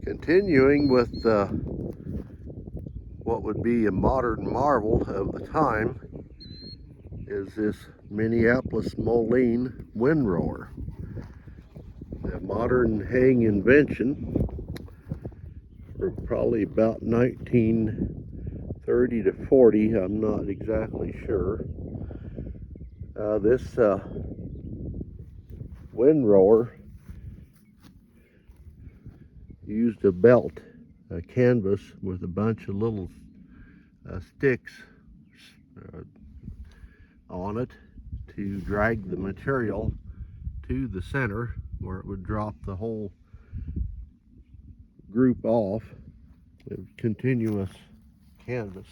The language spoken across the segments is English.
Continuing with what would be a modern marvel of the time is this Minneapolis Moline windrower. A modern haying invention for probably about 1930 to 40, I'm not exactly sure. This windrower used a belt, a canvas with a bunch of little sticks on it to drag the material to the center where it would drop the whole group off. It was continuous canvas.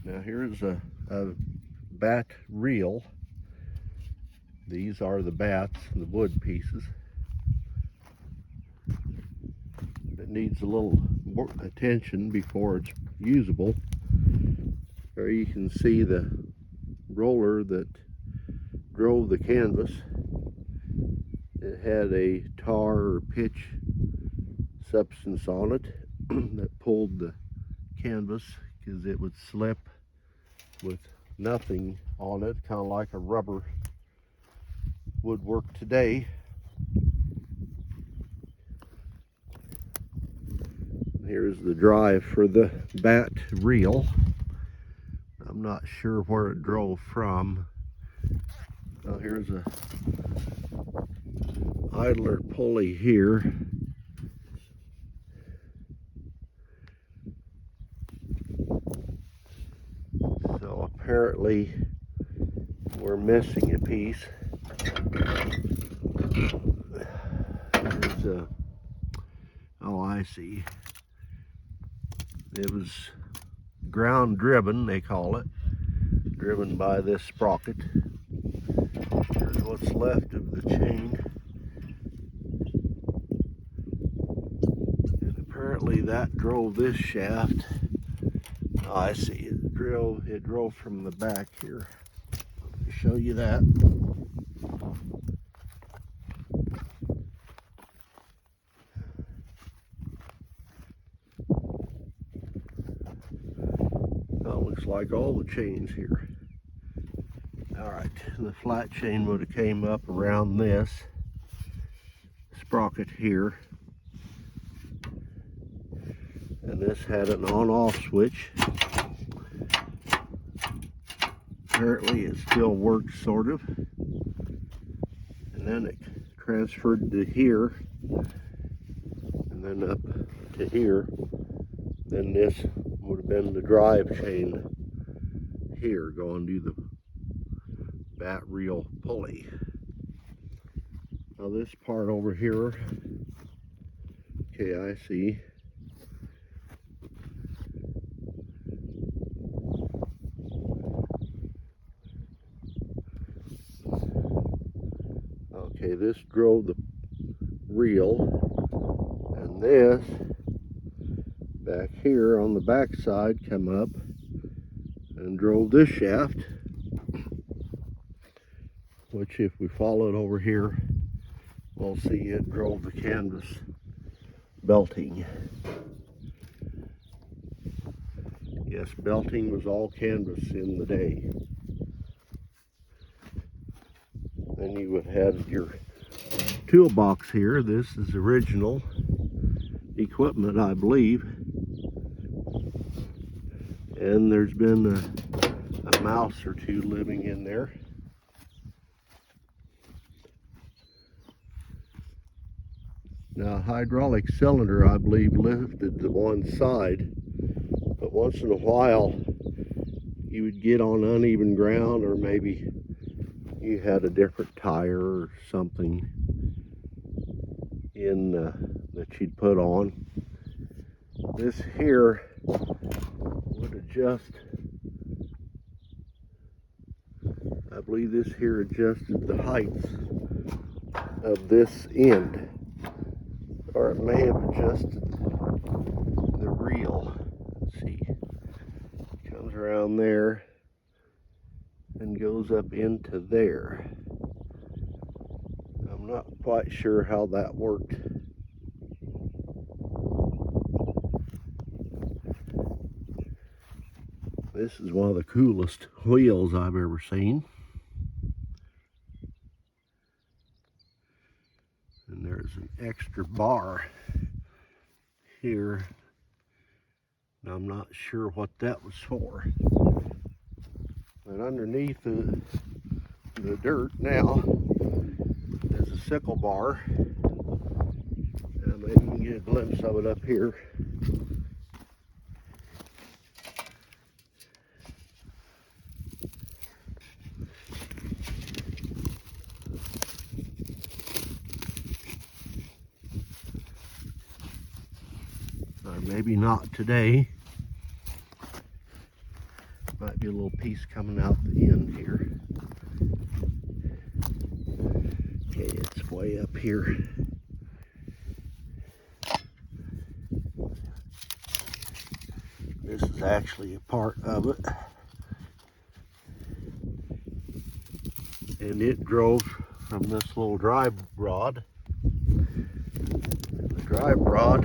Now here's a bat reel. These are the bats, the wood pieces. It needs a little more attention before it's usable. There you can see the roller that drove the canvas. It had a tar or pitch substance on it that pulled the canvas because it would slip with nothing on it, kind of like a rubber would work today. Here's the drive for the bat reel. I'm not sure where it drove from. Oh, here's a idler pulley here. So apparently we're missing a piece. There's a, oh, I see. It was ground driven, they call it, driven by this sprocket. Here's what's left of the chain. And apparently that drove this shaft. Oh, I see, it drove from the back here. Let me show you that. Looks like all the chains here. All right, the flat chain would have came up around this sprocket here, and this had an on-off switch. Apparently it still works, sort of, and then it transferred to here, and then up to here. Then this would have been the drive chain here going to the bat reel pulley. Now this part over here, okay, I see. Okay, this drove the reel, and this back here on the back side come up and drove this shaft, which if we follow it over here, we'll see it drove the canvas belting. Yes, belting was all canvas in the day. Then you would have your toolbox here. This is original equipment, I believe. And there's been a mouse or two living in there. Now, a hydraulic cylinder, I believe, lifted to one side, but once in a while you would get on uneven ground, or maybe you had a different tire or something in that you'd put on. This here would adjust. I believe this here adjusted the height of this end, or it may have adjusted the reel. Let's see, it comes around there and goes up into there. I'm Not quite sure how that worked. This is one of the coolest wheels I've ever seen. And there's an extra bar here. And I'm not sure what that was for. But underneath the dirt now is a sickle bar. Maybe you can get a glimpse of it up here. Or maybe not today. Might be a little piece coming out the end here. Okay, it's way up here. This is actually a part of it. And it drove from this little drive rod. The drive rod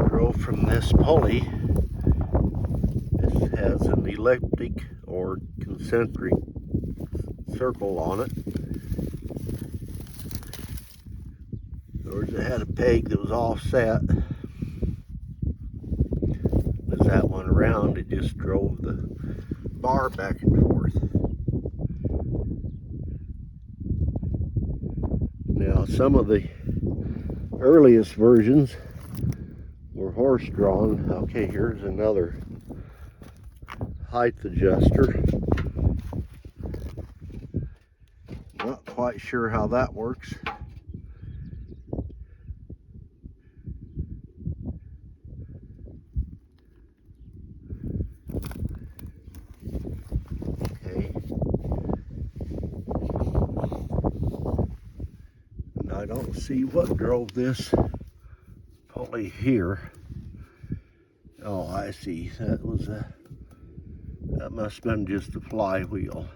drove from this pulley. This has an elliptic or concentric circle on it. In other words, it had a peg that was offset. As that went around, it just drove the bar back and forth. Now, some of the earliest versions were horse-drawn. Okay, here's another height adjuster. Not quite sure how that works. Okay. And I don't see what drove this pulley here. Oh, I see. That must have been just a flywheel.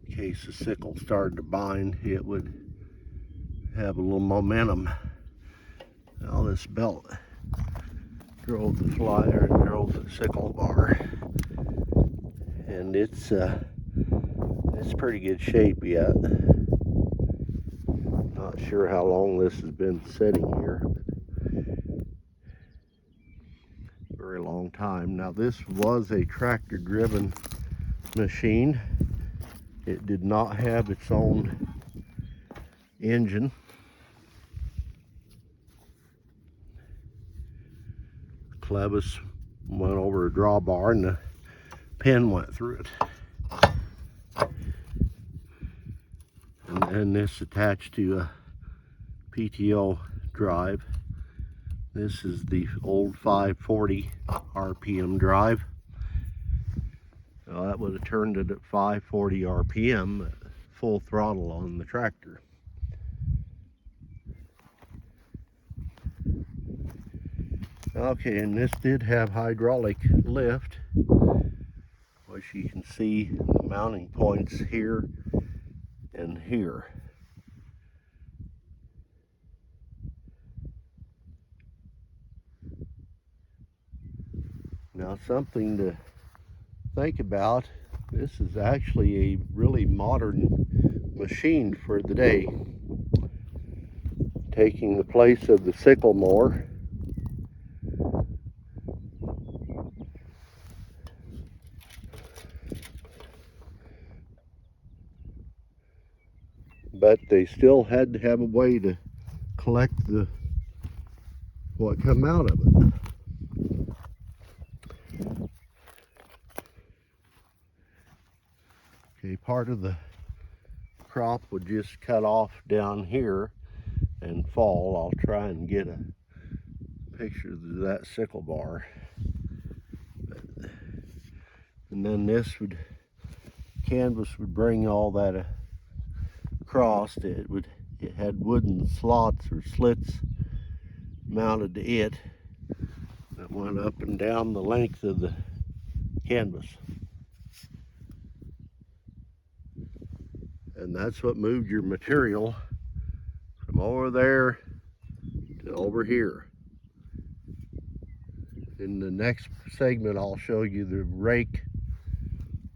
In case the sickle started to bind, it would have a little momentum. Now this belt drove the flyer and drove the sickle bar, and it's pretty good shape yet. Not sure how long this has been sitting here. Very long time. Now this was a tractor driven machine. It did not have its own engine. Clevis went over a drawbar and the pin went through it. And then this attached to a PTO drive. This is the old 540 RPM drive. Now that would have turned it at 540 RPM, full throttle on the tractor. Okay, and this did have hydraulic lift, which you can see the mounting points here and here. Now, something to think about, this is actually a really modern machine for the day, taking the place of the sickle mower. But they still had to have a way to collect what come out of it. Okay, part of the crop would just cut off down here and fall. I'll try and get a picture of that sickle bar. And then canvas would bring all that across. It had wooden slots or slits mounted to it that went up and down the length of the canvas. And that's what moved your material from over there to over here. In the next segment, I'll show you the rake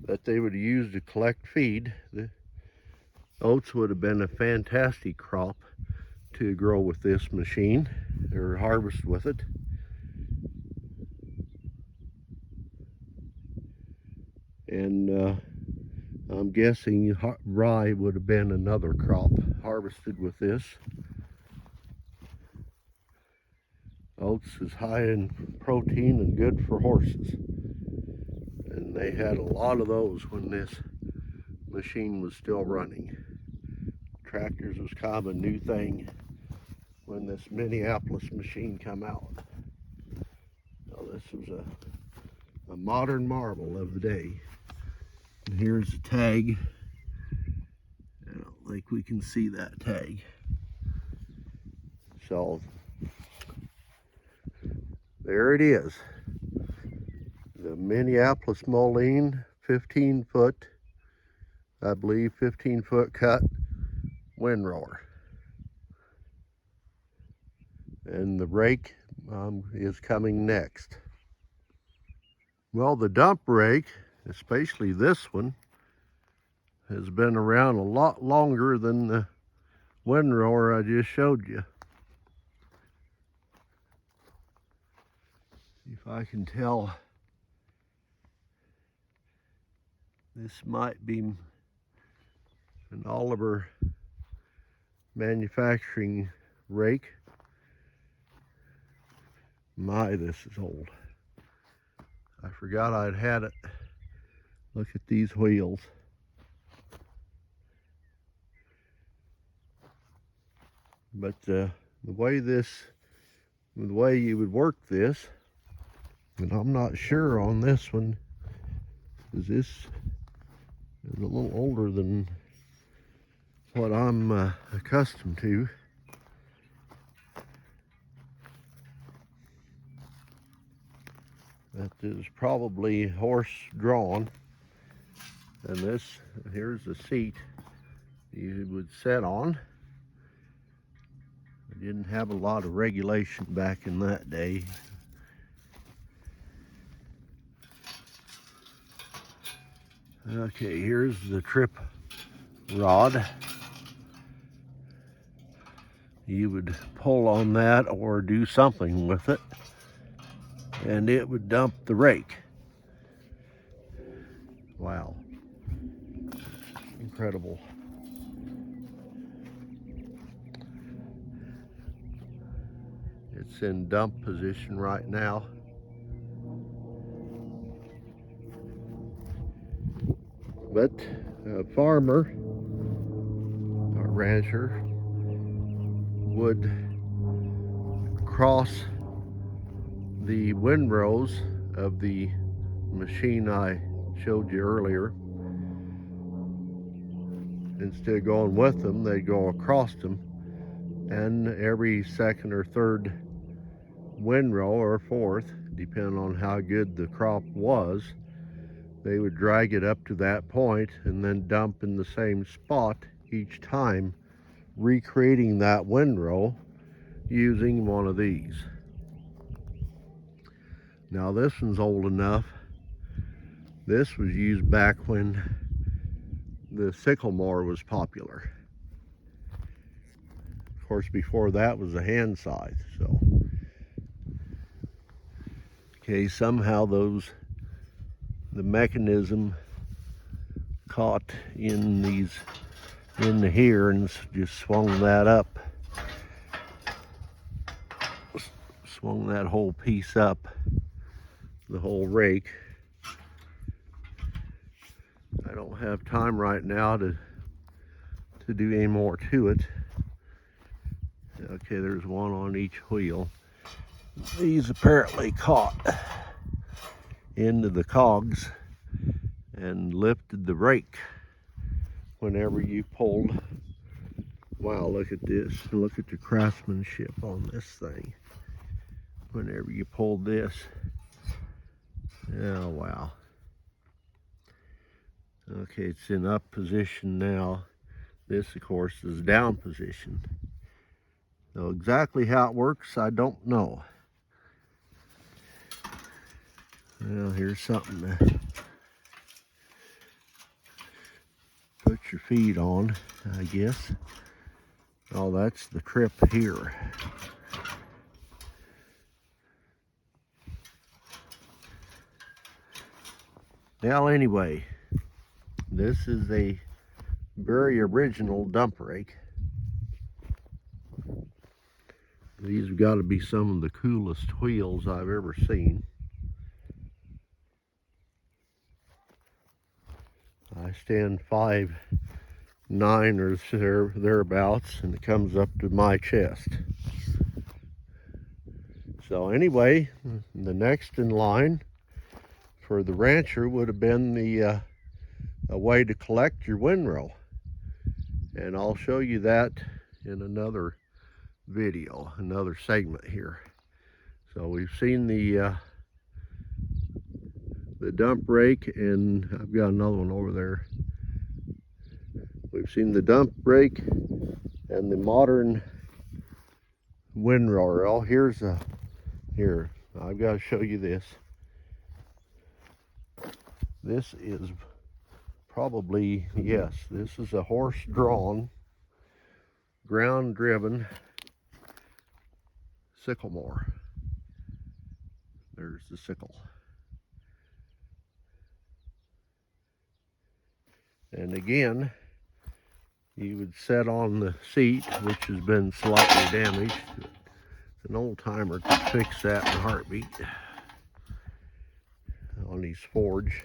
that they would use to collect feed. The oats would have been a fantastic crop to grow with this machine or harvest with it. And I'm guessing rye would have been another crop harvested with this. Oats is high in protein and good for horses. And they had a lot of those when this machine was still running. Tractors was kind of a new thing when this Minneapolis machine come out. So this was a modern marvel of the day. And here's the tag. I don't think we can see that tag. So there it is. The Minneapolis Moline 15-foot, I believe 15-foot cut windrower. And the rake is coming next. Well, the dump rake, especially this one, has been around a lot longer than the windrower I just showed you. If I can tell, this might be an Oliver manufacturing rake. My, this is old. I forgot I'd had it. Look at these wheels. But the way you would work this, and I'm not sure on this one, because this is a little older than what I'm accustomed to. That is probably horse drawn. And this, here's the seat you would sit on. I didn't have a lot of regulation back in that day. Okay, here's the trip rod. You would pull on that or do something with it, and it would dump the rake. Wow. Incredible. It's in dump position right now. But a farmer, a rancher, would cross the windrows of the machine I showed you earlier. Instead of going with them, they'd go across them, and every second or third windrow, or fourth, depending on how good the crop was, they would drag it up to that point and then dump in the same spot each time, recreating that windrow using one of these. Now this one's old enough. This was used back when the sickle mower was popular. Of course, before that was a hand scythe. So, okay, somehow the mechanism caught in here and just swung that up. Swung that whole piece up, the whole rake. I don't have time right now to do any more to it. Okay, there's one on each wheel. These apparently caught into the cogs and lifted the rake whenever you pulled. Wow, look at this. Look at the craftsmanship on this thing. Whenever you pulled this. Oh, wow. Okay, it's in up position now. This, of course, is down position. So exactly how it works, I don't know. Well, here's something to put your feet on, I guess. Oh, that's the trip here. Well, anyway, this is a very original dump rake. These have got to be some of the coolest wheels I've ever seen. I stand 5'9" or thereabouts, and it comes up to my chest. So anyway, the next in line for the rancher would have been a way to collect your windrow. And I'll show you that in another video, another segment here. So we've seen the dump rake, and I've got another one over there. We've seen the dump rake and the modern windrower. Oh, here, I've got to show you this. This is probably, yes, this is a horse-drawn, ground-driven sickle mower. There's the sickle. And again, you would set on the seat, which has been slightly damaged. An old timer could fix that in a heartbeat on these Forge.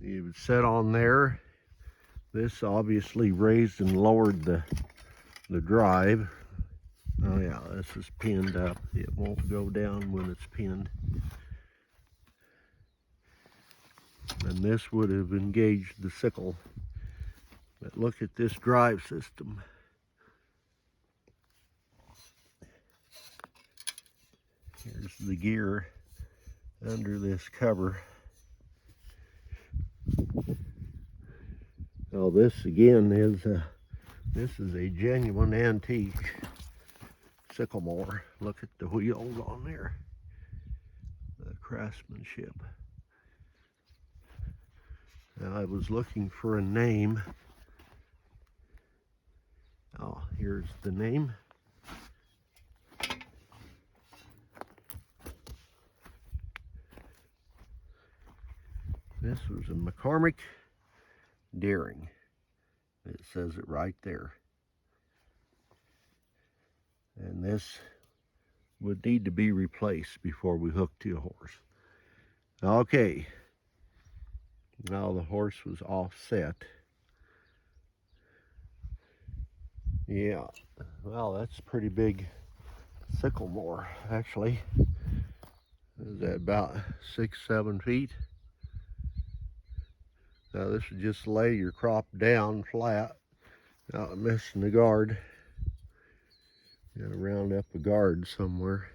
You would set on there. This obviously raised and lowered the drive. Oh yeah, this is pinned up. It won't go down when it's pinned. And this would have engaged the sickle. But look at this drive system. Here's the gear under this cover. Now this again is a genuine antique sickle mower. Look at the wheels on there. The craftsmanship. Now I was looking for a name. Oh, here's the name. This was a McCormick Deering. It says it right there. And this would need to be replaced before we hook to a horse. Okay. Now the horse was offset. Yeah. Well, that's a pretty big sickle mower, actually. Is that about 6-7 feet? Now this would just lay your crop down flat, not missing the guard. You gotta round up a guard somewhere.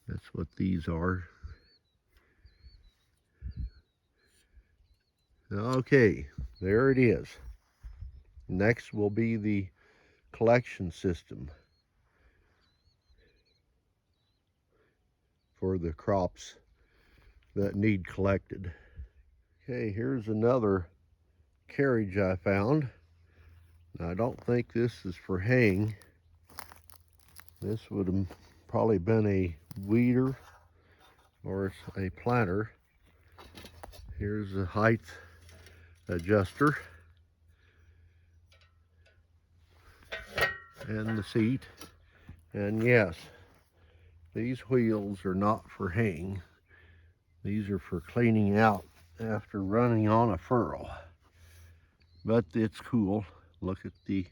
That's what these are. Okay, there it is. Next will be the collection system for the crops that need collected. Okay, here's another carriage I found. Now, I don't think this is for haying. This would have probably been a weeder or a planter. Here's a height adjuster and the seat. And yes, these wheels are not for haying. These are for cleaning out after running on a furrow. But it's cool. Look at the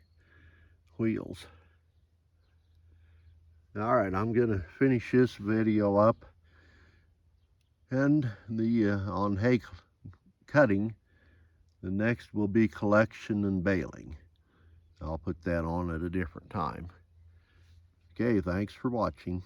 wheels. All right, I'm gonna finish this video up, and on hay cutting, the next will be collection and baling. I'll put that on at a different time. Okay, thanks for watching.